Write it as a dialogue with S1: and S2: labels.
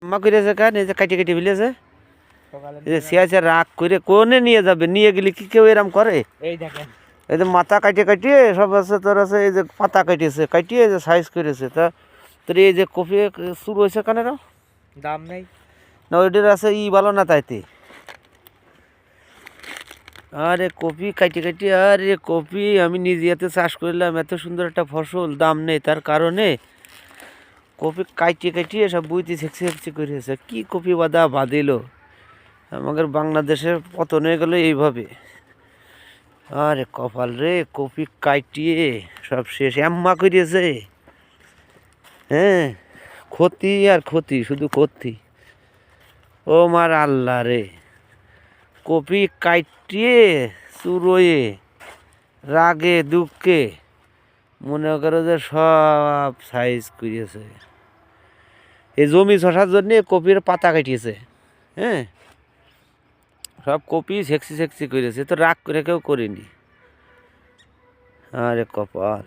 S1: আম্মা করেছে কেন এই যে কাটি কাটি ফেলেছে
S2: সকালে
S1: এই যে সিয়াছে রাগ করে কোনে নিয়ে যাবে নিয়ে গেলে কি কেউ এরম করে
S2: এই দেখেন
S1: এই যে মাথা কাটিয়ে কাটিয়ে সব আছে তোর আছে এই যে পাতা কাটিয়েছে কাটিয়ে এই যে সাইজ করেছে তা তোর এই যে কপি শুরু হয়েছে কেন রে
S2: দাম নেই
S1: না ওইটার আছে ভালো না তাইতে আরে কপি কাটি কাটি আরে কপি আমি নিজে হাতে চাষ করলাম এত সুন্দর একটা ফসল দাম নেই তার কারণে কপি কাটিয়ে কাটিয়ে সব বুঝতে ছেঁকছি ছেঁকছি করেছে কি কপি বাদিল আমাদের বাংলাদেশের পতন হয়ে গেল এইভাবে আরে কপাল রে কপি কাটিয়ে সব শেষ এম্মা করিয়েছে হ্যাঁ ক্ষতি আর ক্ষতি শুধু ক্ষতি ও মার আল্লাহ রে কপি কাটিয়ে চুরোয়ে রাগে দুঃখে মনে করো যে সব সাইজ করিয়েছে এই জমি চষার জন্যে কপির পাতা কাটিয়েছে হ্যাঁ সব কপি সেক্সি সেক্সি করেছে তো রাগ করে কেউ করেনি আরে কপাল